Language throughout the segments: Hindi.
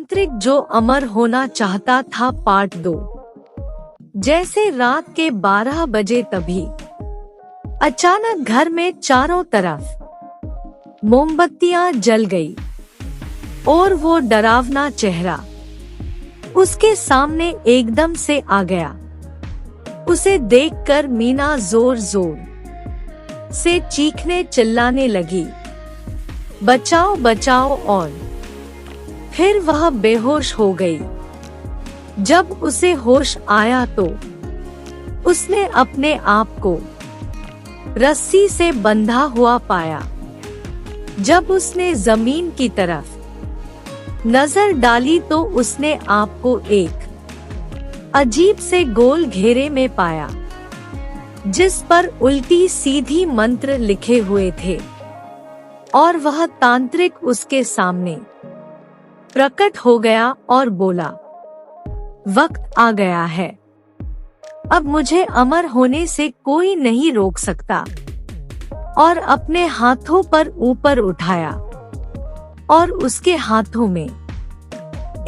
तांत्रिक जो अमर होना चाहता था पार्ट 2। जैसे रात के 12 बजे तभी अचानक घर में चारों तरफ मोमबत्तियां जल गई और वो डरावना चेहरा उसके सामने एकदम से आ गया। उसे देखकर मीना जोर जोर से चीखने चिल्लाने लगी, बचाओ बचाओ, और फिर वह बेहोश हो गई। जब उसे होश आया तो उसने अपने आप को रस्सी से बंधा हुआ पाया। जब उसने जमीन की तरफ नजर डाली तो उसने आप को एक अजीब से गोल घेरे में पाया, जिस पर उल्टी सीधी मंत्र लिखे हुए थे, और वह तांत्रिक उसके सामने प्रकट हो गया और बोला, वक्त आ गया है, अब मुझे अमर होने से कोई नहीं रोक सकता। और अपने हाथों पर ऊपर उठाया और उसके हाथों में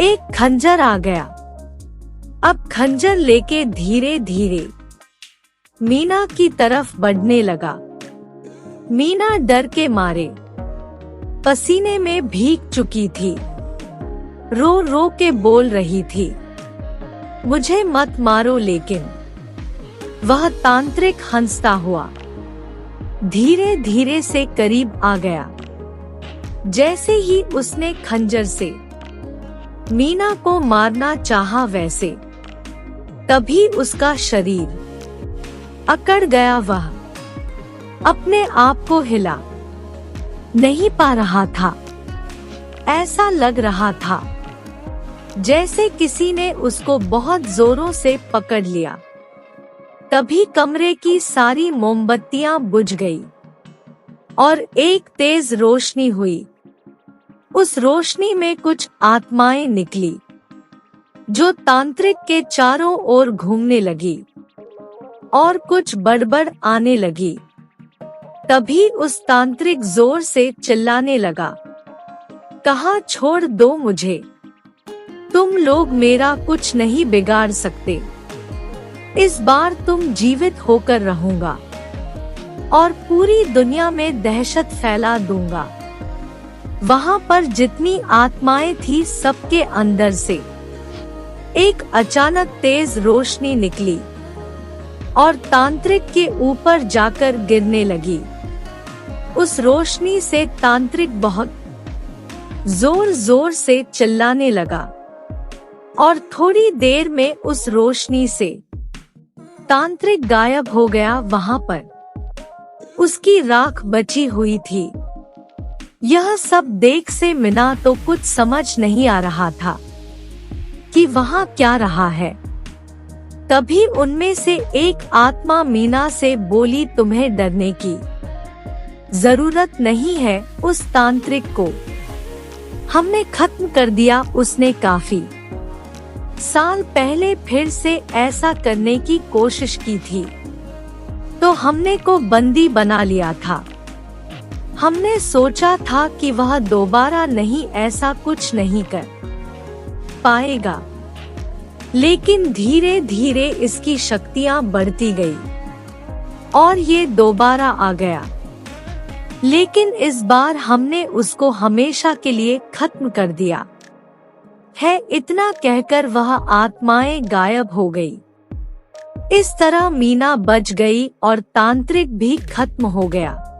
एक खंजर आ गया। अब खंजर लेके धीरे धीरे मीना की तरफ बढ़ने लगा। मीना डर के मारे पसीने में भीग चुकी थी, रो रो के बोल रही थी, मुझे मत मारो। लेकिन वह तांत्रिक हंसता हुआ धीरे धीरे से करीब आ गया। जैसे ही उसने खंजर से मीना को मारना चाहा, वैसे तभी उसका शरीर अकड़ गया। वह अपने आप को हिला नहीं पा रहा था। ऐसा लग रहा था जैसे किसी ने उसको बहुत जोरों से पकड़ लिया। तभी कमरे की सारी मोमबत्तियां बुझ गई और एक तेज रोशनी हुई। उस रोशनी में कुछ आत्माएं निकली जो तांत्रिक के चारों ओर घूमने लगी और कुछ बड़बड़ आने लगी। तभी उस तांत्रिक जोर से चिल्लाने लगा, कहा, छोड़ दो मुझे, तुम लोग मेरा कुछ नहीं बिगाड़ सकते। इस बार तुम जीवित होकर रहूंगा और पूरी दुनिया में दहशत फैला दूंगा। वहां पर जितनी आत्माएं थी, सबके अंदर से एक अचानक तेज रोशनी निकली और तांत्रिक के ऊपर जाकर गिरने लगी। उस रोशनी से तांत्रिक बहुत जोर जोर से चिल्लाने लगा और थोड़ी देर में उस रोशनी से तांत्रिक गायब हो गया। वहां पर उसकी राख बची हुई थी। यह सब देख से मीना तो कुछ समझ नहीं आ रहा था कि वहां क्या रहा है। तभी उनमें से एक आत्मा मीना से बोली, तुम्हें डरने की जरूरत नहीं है, उस तांत्रिक को हमने खत्म कर दिया। उसने काफी साल पहले फिर से ऐसा करने की कोशिश की थी, तो हमने को बंदी बना लिया था। हमने सोचा था कि वह दोबारा नहीं, ऐसा कुछ नहीं कर पाएगा। लेकिन धीरे धीरे इसकी शक्तियां बढ़ती गई और ये दोबारा आ गया। लेकिन इस बार हमने उसको हमेशा के लिए खत्म कर दिया है। इतना कहकर वह आत्माएं गायब हो गई। इस तरह मीना बच गई और तांत्रिक भी खत्म हो गया।